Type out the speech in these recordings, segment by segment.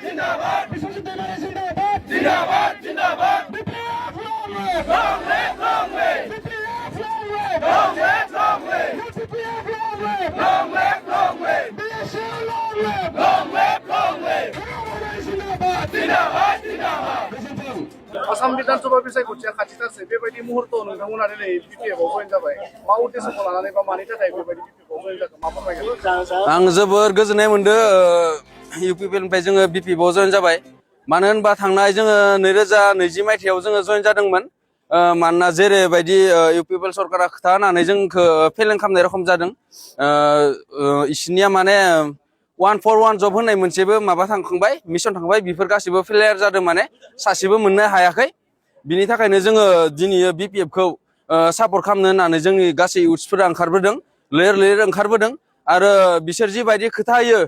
जिंदाबाद विश्वजित देवरे जिंदाबाद जिंदाबाद जिंदाबाद BPF long live BPF long live BPF long live BSF long live जिंदाबाद जिंदाबाद जिंदाबाद आसाम विधानसभा बिसायख'थिया खाथिथारसै बेबायदि मुहुर्तआव नोंथांमोना दिनै बिपिएफआव जयेन जाबाय मा उद्देশ্যखौ लानानै बा मानि थाखाय बेबायदि बिपिएफआव जयेन जाखो मा फोरमायगोन आं जोबोर गोजोननाय मोनदों इउपिपिएलनिफ्राय जोङो बिपिएफआव जयेन जाबाय मानो होनबा थांनाय जोङो 2020 मायथाइयाव जोङो जयेन जादोंमोन मानोना जेरैबायदि इउपिपिएल सरकारा खोथा होनानै जोंखौ फेलें खालामनाय रखम जादों इसोरनिया माने 141 जब होननाय मोनसेबो माबा थांखांबाय मिशन थांबाय बेफोर गासिबो फेलियर जादों माने सासेबो मोननो हायाखै बिनि थाखायनो जोङो दिनै बिपिएफखौ सापर्ट खालामनो होननानै जोंनि गासै इउथ्सफोरा ओंखारबोदों लैहोर लैहोर ओंखारबोदों आरो बिसोर जिबायदि खोथा होयो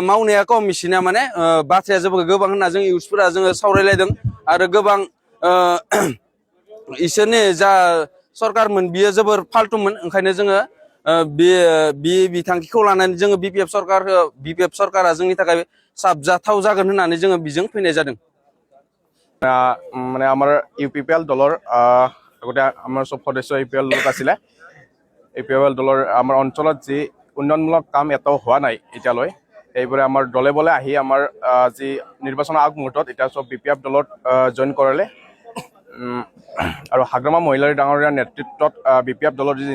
मावनाया खम मिसिना माने बाथ्राया जोबोर गोबां होनना जों इउथ्सफोरा जोङो सावरायलायदों आरो गोबां इसोरनि जा सरकारमोन बियो जोबोर फाल्तुमोन ओंखायनो जोङो बे बिथांखिखौ लानानै जोङो बिपिएफ सरकारा जोंनि थाखाय साबजाथाव जागोन होननानै जोङो बिजों फैनाय जादों মানে আমাৰ ইউপিপিএল দলৰ আগতে আমাৰ সব সদস্য ইউপিপিএল দলত আছিলে ইউপিপিএল দলৰ আমাৰ অঞ্চলত যি উন্নয়নমূলক কাম এটাও হোৱা নাই এতিয়ালৈ এইবোৰে আমাৰ দলে বলে আহি আমাৰ যি নিৰ্বাচনৰ আগমুহূৰ্তত এতিয়া সব বিপিএফ দলত জইন কৰালে আৰু হাগ্ৰামা মহিলাৰ ডাঙৰীয়াৰ নেতৃত্বত বিপিএফ দলৰ যি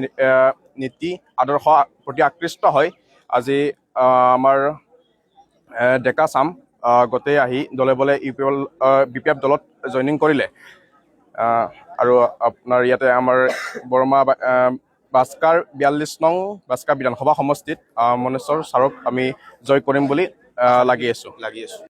নীতি আদৰ্শ প্ৰতি আকৃষ্ট হয় আজি আমাৰ ডেকা চাম গোটেই আহি দলে বলে বিপিএফ দলত জইনিং কৰিলে আৰু আপোনাৰ ইয়াতে আমাৰ বৰমা বাস্কাৰ 42 নং বাস্কাৰ বিধানসভা সমষ্টিত মনেশ্বৰ ছাৰক আমি জয় কৰিম বুলি লাগি আছো